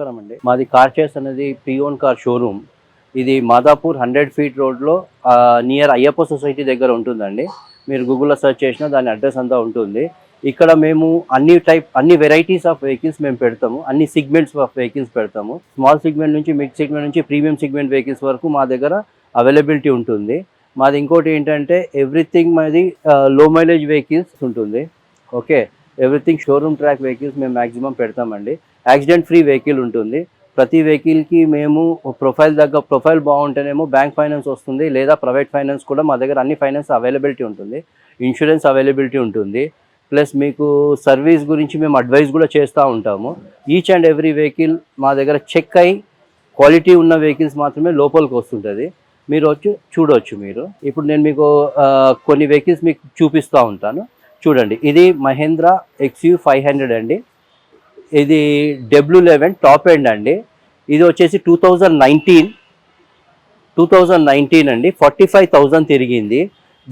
నమస్కారం అండి. మాది కార్ చేస్ అనేది ప్రీ ఓన్ కార్ షోరూమ్. ఇది మాదాపూర్ 100 ఫీట్ రోడ్లో నియర్ అయ్యప్ప సొసైటీ దగ్గర ఉంటుందండి. మీరు గూగుల్లో సెర్చ్ చేసినా దాని అడ్రస్ అంతా ఉంటుంది. ఇక్కడ మేము అన్ని వెరైటీస్ ఆఫ్ వెహికల్స్ మేము పెడతాము. అన్ని సెగ్మెంట్స్ ఆఫ్ వెహికల్స్ పెడతాము. స్మాల్ సెగ్మెంట్ నుంచి, మిడ్ సెగ్మెంట్ నుంచి, ప్రీమియం సెగ్మెంట్ వెహికల్స్ వరకు మా దగ్గర అవైలబిలిటీ ఉంటుంది. మాది ఇంకోటి ఏంటంటే ఎవ్రీథింగ్ మాది లో మైలేజ్ వెహికల్స్ ఉంటుంది. Okay, everything showroom track vehicles మేము మ్యాక్సిమం పెడతామండి. యాక్సిడెంట్ ఫ్రీ వెహికల్ ఉంటుంది. ప్రతి వెహికల్కి మేము ప్రొఫైల్ బాగుంటేనేమో బ్యాంక్ ఫైనాన్స్ వస్తుంది, లేదా ప్రైవేట్ ఫైనాన్స్ కూడా మా దగ్గర అన్ని ఫైనాన్స్ అవైలబిలిటీ ఉంటుంది. ఇన్సూరెన్స్ అవైలబిలిటీ ఉంటుంది. ప్లస్ మీకు సర్వీస్ గురించి మేము అడ్వైస్ కూడా చేస్తూ ఉంటాము. ఈచ్ అండ్ ఎవ్రీ వెహికల్ మా దగ్గర చెక్ అయ్యి క్వాలిటీ ఉన్న వెహికల్స్ మాత్రమే లోపలికి వస్తుంటుంది. మీరు వచ్చి చూడవచ్చు. మీరు ఇప్పుడు నేను మీకు కొన్ని వెహికల్స్ మీకు చూపిస్తూ ఉంటాను. చూడండి, ఇది మహేంద్ర XU 500 అండి. ఇది W11 టాప్ ఎండ్ అండి. ఇది వచ్చేసి 2019 అండి. 45,000 తిరిగింది.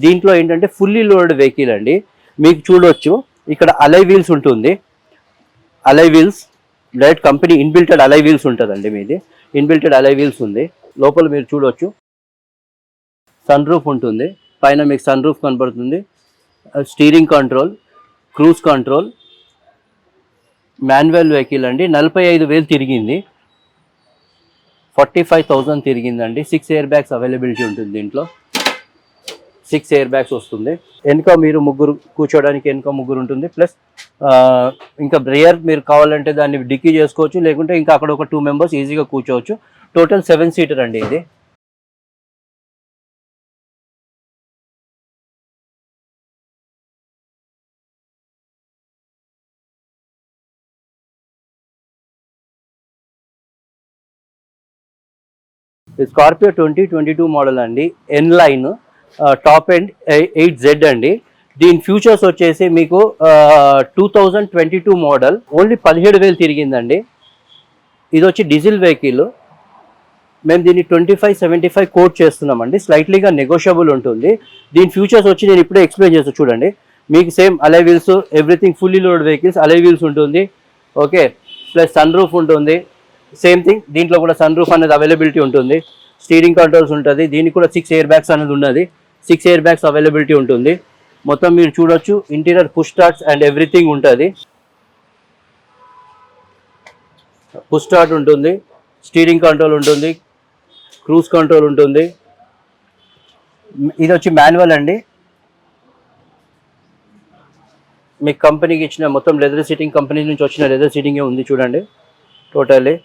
దీంట్లో ఏంటంటే ఫుల్లీ లోడెడ్ వెహికల్ అండి. మీకు చూడవచ్చు ఇక్కడ అలై వీల్స్ ఉంటుంది. Alloy wheels direct company inbuilted alloy wheels ఉంటుందండి. మీది ఇన్బిల్టెడ్ అలై వీల్స్ ఉంది. లోపల మీరు చూడవచ్చు. సన్ రూఫ్ ఉంటుంది. పైన మీకు సన్ రూఫ్ కనబడుతుంది. Steering control, cruise control, manual vehicle అండి. 45,000 తిరిగింది. 45,000 తిరిగిందండి. 6 ఎయిర్ బ్యాగ్స్ అవైలబిలిటీ ఉంటుంది. దీంట్లో 6 ఎయిర్ బ్యాగ్స్ వస్తుంది. వెనుక మీరు ముగ్గురు కూర్చోడానికి ముగ్గురు ఉంటుంది. ప్లస్ ఇంకా రియర్ మీరు కావాలంటే దాన్ని డిక్కీ చేసుకోవచ్చు, లేకుంటే ఇంకా అక్కడ ఒక 2 మెంబర్స్ ఈజీగా కూర్చోవచ్చు. టోటల్ 7 సీటర్ అండి ఇది. స్కార్పియో 2022 మోడల్ అండి. N line top end 8Z అండి. దీని ఫ్యూచర్స్ వచ్చేసి మీకు 2022 మోడల్, ఓన్లీ 17,000 తిరిగిందండి. ఇది వచ్చి డీజిల్ వెహికల్. మేము దీన్ని 2575 కోట్ చేస్తున్నామండి. స్లైట్లీగా నెగోషియబుల్ ఉంటుంది. దీని ఫ్యూచర్స్ వచ్చి నేను ఇప్పుడే ఎక్స్ప్లెయిన్ చేస్తాను. చూడండి, మీకు సేమ్ అలై wheels, everything fully load vehicles, అలై వీల్స్ ఉంటుంది. ఓకే, ప్లస్ సన్ రూఫ్ ఉంటుంది. సేమ్ థింగ్ దీంట్లో కూడా సన్ రూఫ్ అనేది అవైలబిలిటీ ఉంటుంది. స్టీరింగ్ కంట్రోల్స్ ఉంటుంది. దీనికి కూడా 6 ఎయిర్ బ్యాగ్స్ అనేది ఉన్నది. 6 ఎయిర్ బ్యాగ్స్ అవైలబిలిటీ ఉంటుంది. మొత్తం మీరు చూడొచ్చు. Interior push starts and everything ఉంటుంది. పుష్ స్టార్ట్ ఉంటుంది, స్టీరింగ్ కంట్రోల్ ఉంటుంది, క్రూజ్ కంట్రోల్ ఉంటుంది. ఇది వచ్చి మాన్యువల్ అండి. మీ కంపెనీకి ఇచ్చిన మొత్తం లెదర్ సీటింగ్, కంపెనీ నుంచి వచ్చిన లెదర్ సీటింగే ఉంది. చూడండి, టోటల్లీ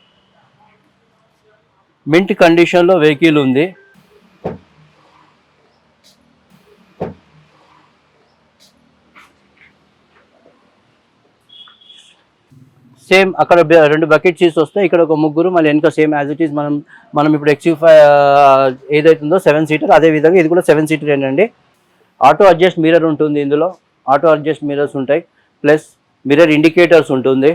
మింట్ కండిషన్లో వెహికల్ ఉంది. సేమ్ అక్కడ 2 బకెట్ సీట్స్ వస్తాయి. ఇక్కడ ఒక ముగ్గురు, మళ్ళీ వెనక సేమ్ యాజ్ ఇట్ ఈస్ మనం ఇప్పుడు XU5 ఏదైతుందో 7 సీటర్, అదేవిధంగా ఇది కూడా 7 సీటర్ ఏంటండి. ఆటో అడ్జస్ట్ మిర్రర్ ఉంటుంది. ఇందులో ఆటో అడ్జస్ట్ మిర్రర్స్ ఉంటాయి. ప్లస్ మిర్రర్ ఇండికేటర్స్ ఉంటుంది.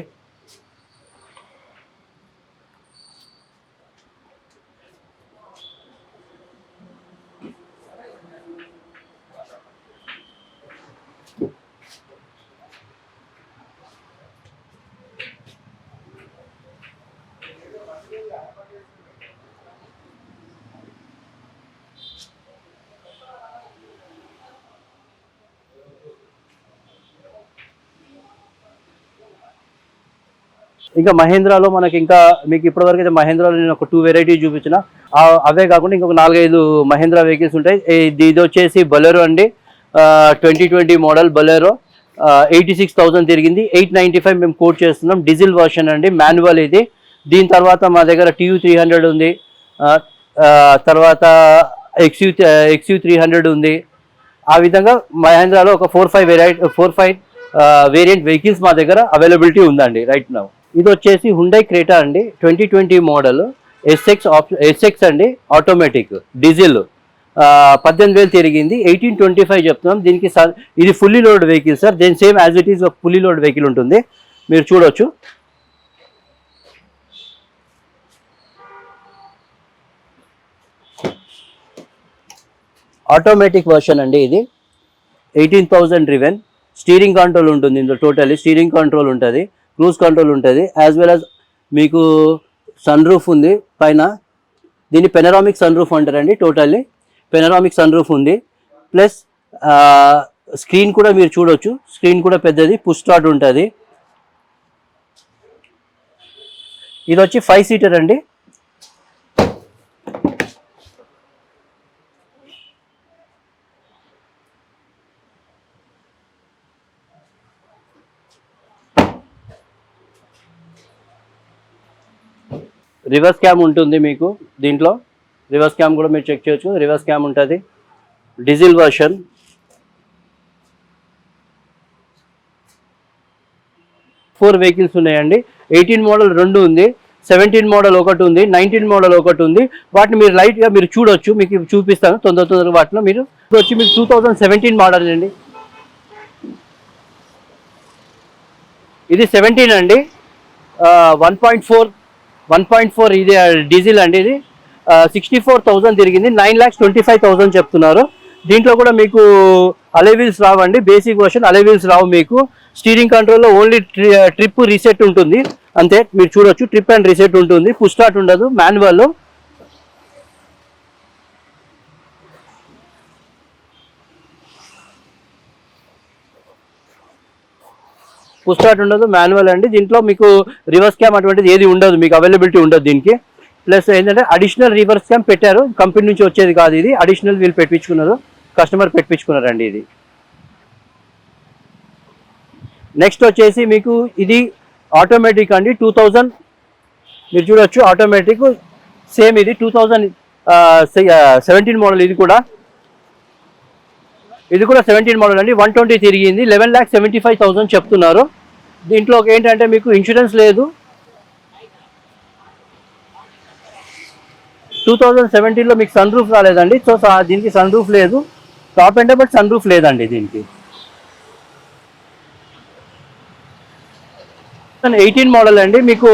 ఇంకా మహేంద్రాలో మనకి మీకు ఇప్పటివరకు అయితే మహేంద్రాలో నేను ఒక 2 వెరైటీ చూపించిన. అవే కాకుండా ఇంకొక 4-5 మహేంద్రా వెహికల్స్ ఉంటాయి. ఇది వచ్చేసి బొలెరో అండి. 2020 మోడల్ బొలెరో. 86,000 తిరిగింది. 895 మేము కోట్ చేస్తున్నాం. డీజిల్ వర్షన్ అండి, మాన్యువల్ ఇది. దీని తర్వాత మా దగ్గర TU 300 ఉంది. తర్వాత XU 300 ఉంది. ఆ విధంగా మహేంద్రాలో ఒక 4-5 వేరియంట్ వెహికల్స్ మా దగ్గర అవైలబిలిటీ ఉందండి రైట్ నౌ. ఇది వచ్చేసి హుండై క్రేటా అండి. 2020 మోడల్ SX అండి. Automatic diesel. 18,000 తిరిగింది. 1825 చెప్తున్నాం. దీనికి ఇది ఫుల్లీ లోడ్ వెహికల్ సార్. దీని సేమ్ యాజ్ ఇట్ ఈస్ ఒక ఫుల్లీ లోడ్ వెహికల్ ఉంటుంది. మీరు చూడొచ్చు. ఆటోమేటిక్ వర్షన్ అండి ఇది. 18,000 డ్రివెన్. స్టీరింగ్ కంట్రోల్ ఉంటుంది ఇందులో. టోటల్లీ స్టీరింగ్ కంట్రోల్ ఉంటుంది, క్రూజ్ కంట్రోల్ ఉంటుంది, యాజ్ వెల్ యాజ్ మీకు సన్ రూఫ్ ఉంది పైన, దీన్ని పెనరామిక్ సన్ రూఫ్ అంటారండి. టోటల్లీ పెనరామిక్ సన్ రూఫ్ ఉంది. ప్లస్ స్క్రీన్ కూడా మీరు చూడొచ్చు, స్క్రీన్ కూడా పెద్దది, పుష్ స్టార్ట్ ఉంటుంది. ఇది వచ్చి 5 సీటర్ అండి. రివర్స్ క్యామ్ ఉంటుంది మీకు దీంట్లో, రివర్స్ క్యామ్ కూడా మీరు చెక్ చేయొచ్చు. రివర్స్ క్యామ్ ఉంటుంది. Diesel version. 4 వెహికల్స్ ఉన్నాయండి. 18 మోడల్ 2 ఉంది, 17 మోడల్ ఒకటి ఉంది, 19 మోడల్ ఒకటి ఉంది. వాటిని మీరు లైట్గా మీరు చూడొచ్చు, మీకు చూపిస్తాను తొందరగా. వాటిలో మీరు వచ్చి మీకు 2017 మోడల్ అండి. ఇది 17 అండి. 1.4 ఇది డీజిల్ అండి. ఇది 64,000 తిరిగింది. 9,25,000 చెప్తున్నారు. దీంట్లో కూడా మీకు అలెవీల్స్ రావండి, బేసిక్ వర్షన్ అలెవీల్స్ రావు మీకు. స్టీరింగ్ కంట్రోల్లో ఓన్లీ ట్రిప్ రీసెట్ ఉంటుంది అంతే, మీరు చూడొచ్చు. ట్రిప్ అండ్ రీసెట్ ఉంటుంది, పుష్ స్టార్ట్ ఉండదు. మాన్యువల్ పుష్ స్టార్ట్ ఉండదు, మాన్యువల్ అండి. దీంట్లో మీకు రివర్స్ క్యామ్ అటువంటిది ఏది ఉండదు, మీకు అవైలబిలిటీ ఉండదు దీనికి. ప్లస్ ఏంటంటే అడిషనల్ రివర్స్ క్యామ్ పెట్టారు, కంపెనీ నుంచి వచ్చేది కాదు ఇది. అడిషనల్ వీళ్ళు పెట్టించుకున్నారు, కస్టమర్ పెట్టించుకున్నారండి ఇది. నెక్స్ట్ వచ్చేసి మీకు ఇది ఆటోమేటిక్ అండి. 2000 మీరు చూడొచ్చు, ఆటోమేటిక్ సేమ్. ఇది 2017 మోడల్. ఇది కూడా 17 మోడల్ అండి. 120 తిరిగింది. 11,75,000 చెప్తున్నారు. దీంట్లో ఏంటంటే మీకు ఇన్సూరెన్స్ లేదు. 2017లో మీకు సన్ రూఫ్ రాలేదండి, సో దీనికి సన్ రూఫ్ లేదు. టాప్ అంటే బట్ సన్ రూఫ్ లేదండి దీనికి. 18 మోడల్ అండి. మీకు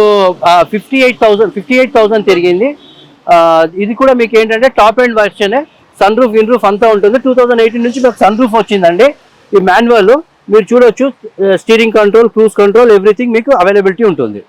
58,000 తిరిగింది. ఇది కూడా మీకు ఏంటంటే టాప్ అండ్ వర్షనే, సన్ రూఫ్ ఇన్ రూఫ్ అంతా ఉంటుంది. 2018 నుంచి మీకు సన్ రూఫ్ వచ్చిందండి. ఈ మాన్యువల్ మీరు చూడొచ్చు, steering control, cruise control, everything మీకు అవైలబిలిటీ ఉంటుంది.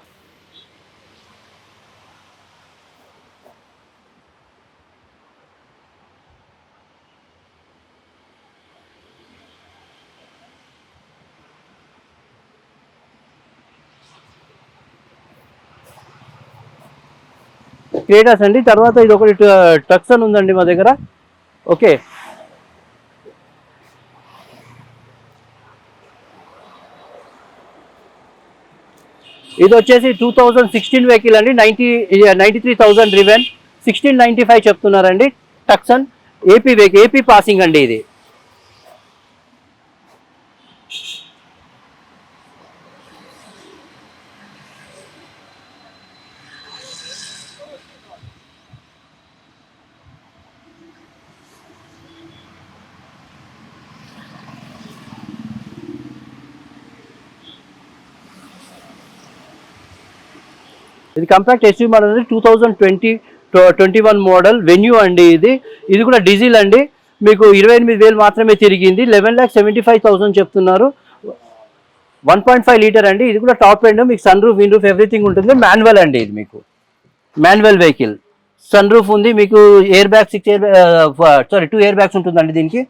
క్రేటాస్ అండి. తర్వాత ఇది ఒకటి టక్సన్ ఉందండి మా దగ్గర. ఓకే, ఇది వచ్చేసి 2016 వెహికల్ అండి. 93,000 రివెన్, 1695 చెప్తున్నారండి. Tucson AP vehicle, AP passing అండి ఇది. ఇది కంపాక్ట్ ఎస్యూవీ మోడల్ అండి. 2021 మోడల్ వెన్యూ అండి ఇది. ఇది కూడా డీజిల్ అండి. మీకు 28,000 మాత్రమే తిరిగింది. 11,75,000 చెప్తున్నారు. 1.5 లీటర్ అండి. ఇది కూడా టాప్ ఎండ్, మీకు sun roof, win roof everything ఉంటుంది. మాన్యువల్ అండి ఇది. మీకు మాన్యువల్ వెహికల్, సన్ రూఫ్ ఉంది. మీకు ఎయిర్ బ్యాగ్ 2 ఎయిర్ బ్యాగ్స్ ఉంటుందండి దీనికి.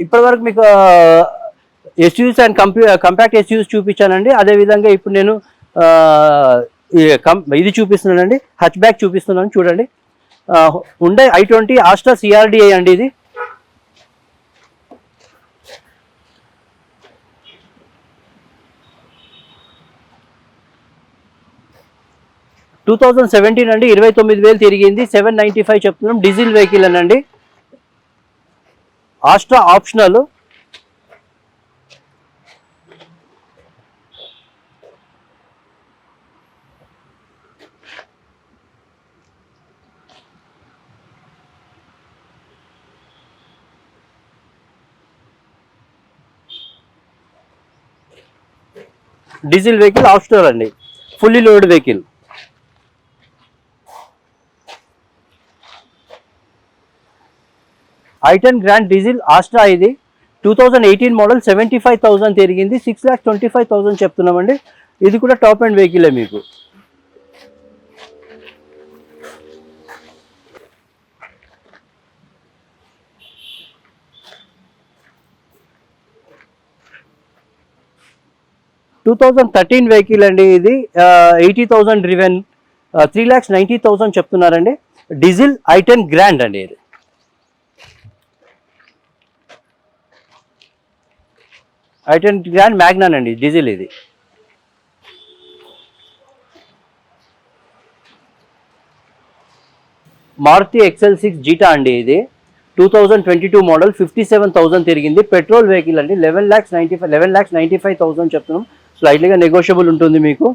ఇప్పటివరకు మీకు ఎస్యూస్ అండ్ కంపాక్ట్ ఎస్యూస్ చూపించానండి. అదేవిధంగా ఇప్పుడు నేను ఇది చూపిస్తున్నానండి, హచ్ బ్యాక్ చూపిస్తున్నాను. చూడండి, హుండై i20 ఆస్ట్రా CRDI అండి. ఇది 2017 అండి. 29,000 తిరిగింది. 795 చెప్తున్నాం. డీజిల్ వెహికల్ అనండి. Asta optional. Diesel vehicle off store అండి, fully load vehicle. i10 grand diesel Asta ఇది 2018 మోడల్, 75,000 తిరిగింది, 6,25,000 చెప్తున్నామండి. ఇది కూడా టాప్ అండ్ వెహికలే మీకు. టూ 2013 వెహికల్ అండి ఇది, 80,000 డ్రివెన్, 3,90,000 చెప్తున్నారండి. డీజిల్ i10 గ్రాండ్ అండి ఇది. i10 గ్రాండ్ మ్యాగ్నాన్ అండి డీజిల్ ఇది. మారుతి XL6 జీటా అండి ఇది 2022 మోడల్, 57,000 తిరిగింది, పెట్రోల్ వెహికల్ అండి. 11,95,000 చెప్తున్నాం, స్లైట్లీగా నెగోషియబుల్ ఉంటుంది మీకు.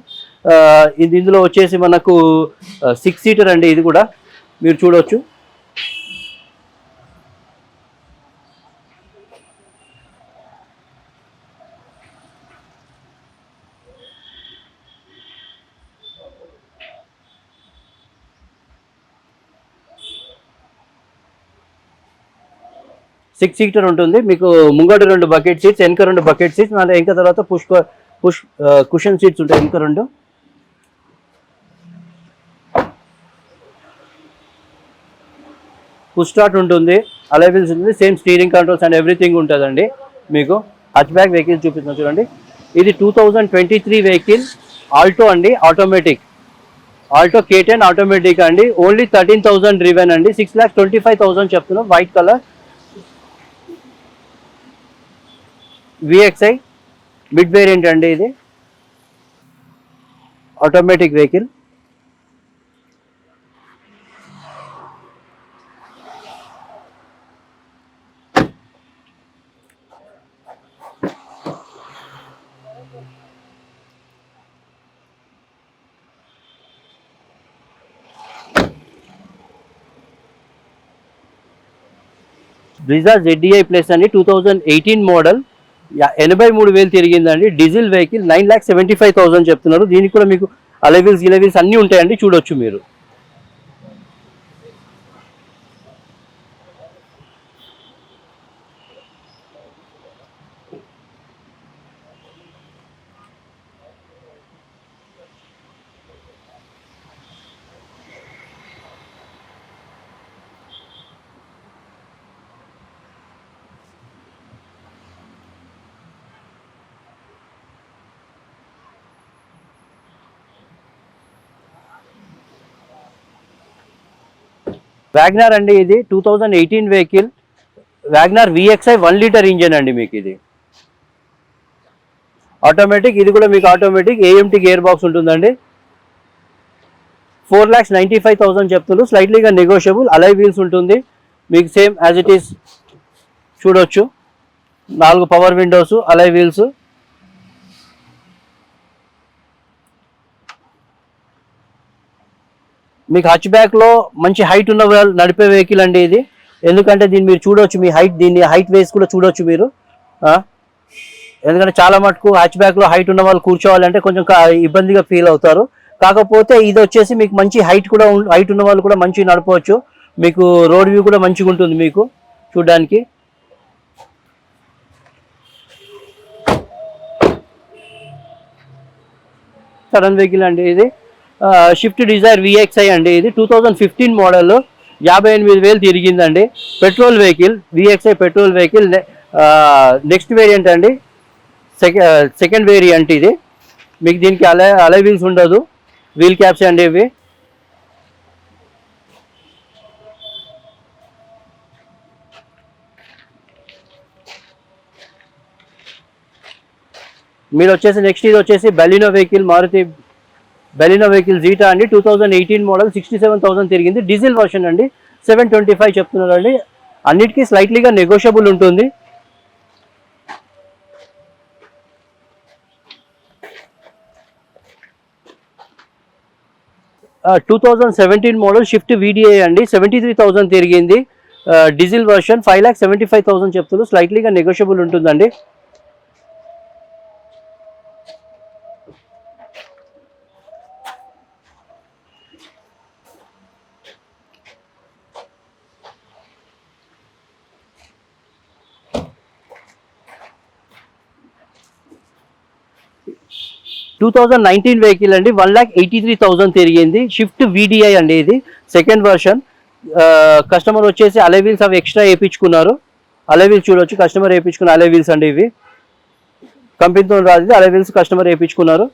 ఇందులో వచ్చేసి మనకు 6 సీటర్ అండి, ఇది కూడా మీరు చూడవచ్చు. సిక్స్ సీటర్ ఉంటుంది మీకు. ముంగట 2 బకెట్ సీట్స్, వెనక 2 బకెట్ సీట్స్, మళ్ళీ ఇంకా తర్వాత పుష్ కుషన్ సీట్స్ ఉంటాయి వెనక 2. పుష్ స్టార్ట్ ఉంటుంది, అలైవిల్స్ ఉంటుంది, same steering controls and everything ఉంటుందండి మీకు. హ్యాచ్ బ్యాక్ వెహికల్ చూపిస్తున్నాం చూడండి. ఇది 2023 వెహికల్, ఆల్టో అండి, ఆటోమేటిక్. ఆల్టో K10 ఆటోమేటిక్ అండి, ఓన్లీ 13,000 డ్రివెన్ అండి, 6,25,000 చెప్తున్నాం. White colour VXI mid variant అండి ఇది, automatic vehicle. Brezza ZDI plus అండి 2018 మోడల్, 83,000 తిరిగిందండి. డీజిల్ వెహికల్, 9,75,000 చెప్తున్నారు. దీనికి కూడా మీకు అలైవిల్స్ అన్నీ ఉంటాయండి, చూడొచ్చు మీరు. వ్యాగ్నార్ అండి ఇది 2018 vehicle, WagonR VXI 1 litre engine అండి మీకు. ఇది ఆటోమేటిక్, ఇది కూడా మీకు ఆటోమేటిక్, AMT గేర్ బాక్స్ ఉంటుందండి. 4,95,000 చెప్తున్నారు, స్లైట్లీగా నెగోషియబుల్. అలై వీల్స్ ఉంటుంది మీకు, సేమ్ యాజ్ ఇట్ ఈస్ చూడొచ్చు. 4 పవర్ విండోస్, అలై వీల్స్. మీకు హచ్ బ్యాక్లో మంచి హైట్ ఉన్న నడిపే వెహికల్ అండి ఇది. ఎందుకంటే దీన్ని మీరు చూడవచ్చు, మీ హైట్, దీన్ని హైట్ వేసి కూడా చూడవచ్చు మీరు. ఎందుకంటే చాలా మటుకు హ్యాచ్ బ్యాక్లో హైట్ ఉన్న వాళ్ళు కూర్చోవాలంటే కొంచెం ఇబ్బందిగా ఫీల్ అవుతారు. కాకపోతే ఇది వచ్చేసి మీకు మంచి హైట్ కూడా, హైట్ ఉన్న వాళ్ళు కూడా మంచిగా నడపవచ్చు. మీకు రోడ్ వ్యూ కూడా మంచిగా ఉంటుంది మీకు చూడడానికి. సడన్ వెహికల్ అండి ఇది, షిఫ్ట్ డిజైర్ VXI అండి ఇది 2015 మోడల్, 58,000 తిరిగిందండి. Petrol vehicle, VXI petrol vehicle. Next variant అండి, సెకండ్ వేరియంట్ ఇది. మీకు దీనికి అలై వీల్స్ ఉండదు, వీల్ క్యాప్స్ అండి ఇవి. మీరు వచ్చేసి నెక్స్ట్ ఇది వచ్చేసి Baleno vehicle, Maruti Baleno vehicle Zeta అండి 2018 మోడల్, 67,000 తిరిగింది. డీజిల్ వర్షన్ అండి, 725 చెప్తున్నారు అండి. అన్నిటికీ స్లైట్లీగా నెగోషియబుల్ ఉంటుంది. ఆ 2017 మోడల్ షిఫ్ట్ VDI అండి, 73,000 తిరిగింది. డీజిల్ వర్షన్, 5,75,000 చెప్తున్నారు, స్లైట్లీగా నెగోషియబుల్ ఉంటుందండి. 2019 వెహికల్ అండి, 1,83,000 తిరిగింది. షిఫ్ట్ VDI అండి, ఇది సెకండ్ వర్షన్. కస్టమర్ వచ్చేసి అలై వీల్స్ అవి ఎక్స్ట్రా వేయించుకున్నారు. అలై వీల్స్ చూడొచ్చు, కస్టమర్ వేయించుకున్న అలై వీల్స్ అండి ఇవి. కంపెనీతో రాదు, అలై వీల్స్ కస్టమర్ వేయించుకున్నారు.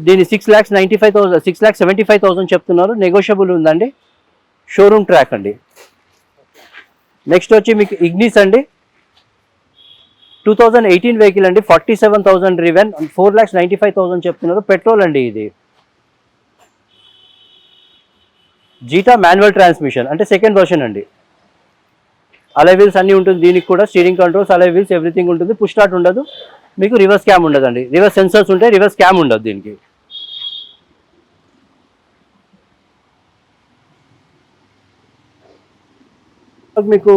దీన్ని 6,95,000 6,75,000 చెప్తున్నారు. నెగోషియబుల్ ఉందండి. షోరూమ్ ట్రాక్ అండి. నెక్స్ట్ వచ్చి మీకు ఇగ్నిస్ అండి, 2018 వెహికల్ అండి, 47,000 డ్రివెన్, 4,95,000 చెప్తున్నారు. పెట్రోల్ అండి ఇది. జీటా మాన్యువల్ ట్రాన్స్మిషన్ అంటే సెకండ్ వర్షన్ అండి. అలై వీల్స్ అన్నీ ఉంటుంది దీనికి కూడా. స్టీరింగ్ కంట్రోల్స్, అలై వీల్స్ ఎవ్రీథింగ్ ఉంటుంది. పుష్ స్టార్ట్ ఉండదు మీకు. రివర్స్ క్యామ్ ఉండదండి. రివర్స్ సెన్సర్స్ ఉంటాయి, రివర్స్ క్యామ్ ఉండదు దీనికి. మీకు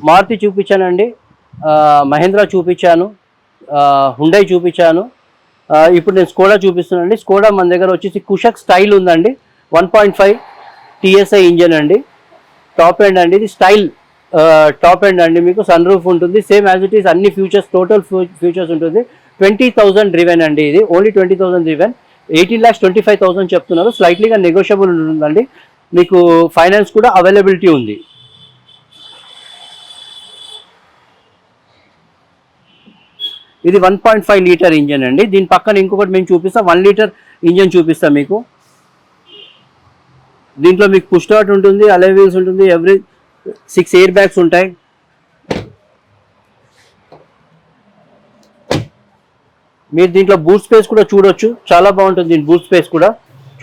మారుతి చూపించానండి, మహేంద్ర చూపించాను, హుండై చూపించాను. ఇప్పుడు నేను స్కోడా చూపిస్తున్నానండి. స్కోడా మన దగ్గర వచ్చేసి కుషక్ స్టైల్ ఉందండి, 1.5 TSI ఇంజన్ అండి. టాప్ ఎండ్ అండి, ఇది స్టైల్ టాప్ ఎండ్ అండి. మీకు సన్ రూఫ్ ఉంటుంది, సేమ్ యాజ్ ఇట్ ఈస్ అన్ని ఫ్యూచర్స్, టోటల్ ఫ్యూచర్స్ ఉంటుంది. 20,000 డ్రివెన్ అండి ఇది, ఓన్లీ 20,000 డ్రివెన్. 18,25,000 చెప్తున్నారు. స్లైట్లీగా నెగోషియబుల్ ఉంటుందండి. మీకు ఫైనాన్స్ కూడా అవైలబిలిటీ ఉంది. ఇది 1.5 లీటర్ ఇంజన్ అండి. దీని పక్కన ఇంకొకటి మేము చూపిస్తాం, 1 లీటర్ ఇంజన్ చూపిస్తాం మీకు. దీంట్లో మీకు పుష్ స్టార్ట్ ఉంటుంది, అలై వీల్స్ ఉంటుంది, 6 ఎయిర్ బ్యాగ్స్ ఉంటాయి. మీరు దీంట్లో బూట్ స్పేస్ కూడా చూడొచ్చు, చాలా బాగుంటుంది. దీని బూట్ స్పేస్ కూడా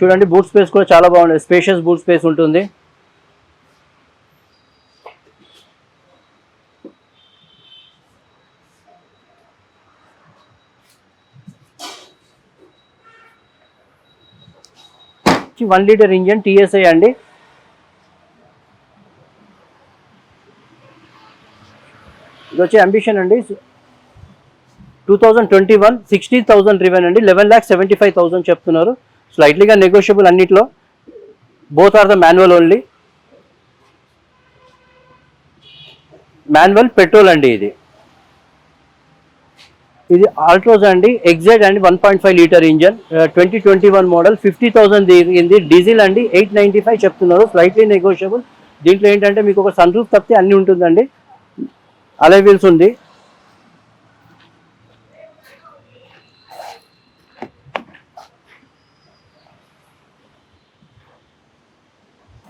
చూడండి, బూట్ స్పేస్ కూడా చాలా బాగుంటుంది. స్పేషియస్ బూట్ స్పేస్ ఉంటుంది. వచ్చి 1 లీటర్ ఇంజన్ TSI అండి. ఇది వచ్చి అంబిషన్ అండి, 2021 60,000 డ్రివెన్ అండి, 11,75,000 చెప్తున్నారు. స్లైట్లీగా నెగోషియబుల్ అన్నిట్లో. Both are the manual only. Manual petrol అండి ఇది. ఇది ఆల్ట్రోజ్ అండి, ఎగ్జైట్ అండి, 1.5 లీటర్ ఇంజన్, 2021 మోడల్, 50,000 దిగింది. డీజిల్ అండి, 895 చెప్తున్నారు. Slightly negotiable. దీంట్లో ఏంటంటే మీకు ఒక సన్ రూఫ్ తప్పితే అన్నీ ఉంటుందండి. అలై వీల్స్ ఉంది.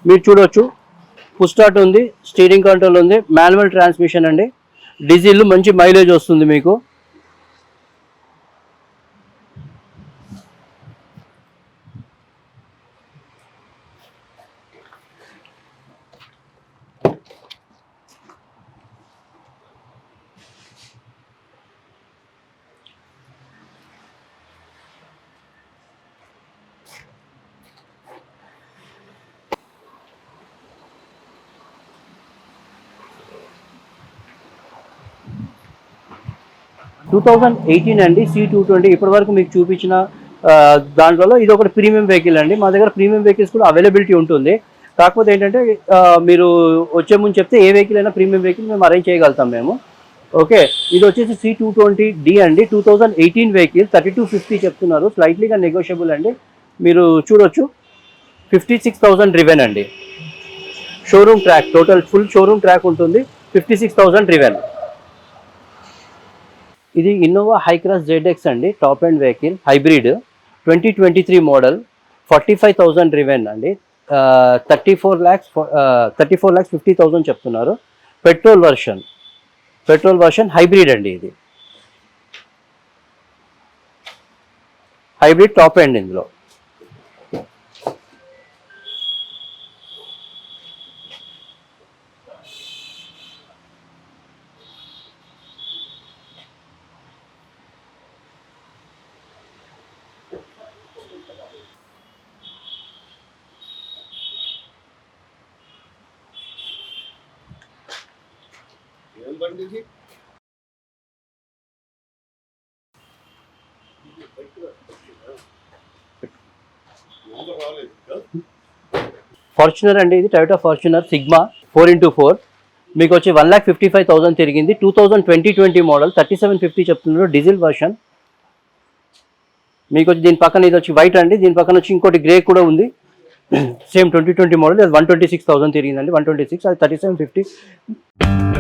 మీరు చూడొచ్చు, పుష్ స్టార్ట్ ఉంది, స్టీరింగ్ కంట్రోల్ ఉంది, మాన్యువల్ ట్రాన్స్మిషన్ అండి. డీజిల్ మంచి మైలేజ్ వస్తుంది మీకు. టూ 2018 అండి, C220. ఇప్పటి వరకు మీకు చూపించిన దాంట్లో ఇది ఒకటి ప్రీమియం వెహికల్ అండి. మా దగ్గర ప్రీమియం వెహికల్స్ కూడా అవైలబిలిటీ ఉంటుంది. కాకపోతే ఏంటంటే మీరు వచ్చే ముందు చెప్తే ఏ వెహికల్ అయినా ప్రీమియం వెహికల్ మేము అరేంజ్ చేయగలుగుతాం మేము. ఓకే, ఇది వచ్చేసి C220D అండి, 2018 వెహికల్, 3250 చెప్తున్నారు. స్లైట్లీగా నెగోషియబుల్ అండి. మీరు చూడొచ్చు, 56,000 డ్రివెన్ అండి. Showroom track, total full showroom track ఉంటుంది. 56,000 డ్రివెన్. ఇది ఇన్నోవా హైక్రాస్ ZX అండి, top end vehicle, hybrid, 2023 model, 45,000 driven అండి. 34,50,000 చెప్తున్నారు. పెట్రోల్ వర్షన్ హైబ్రిడ్ అండి. ఇది హైబ్రిడ్ టాప్ ఎండ్. ఇందులో ఫార్చునర్ అండి, ఇది టొయోటా ఫార్చునర్ సిగ్మా 4x4. మీకు వచ్చి 1,55,000 తిరిగింది. 2020 మోడల్, 3750 చెప్తున్నారు. Diesel version. మీకు వచ్చి దీని పక్కన ఇది వచ్చి వైట్ అండి, దీని పక్కన వచ్చి ఇంకోటి గ్రే కూడా ఉంది, సేమ్ 2020 మోడల్, అది 126,000 తిరిగిందండి, 126, అది 3750.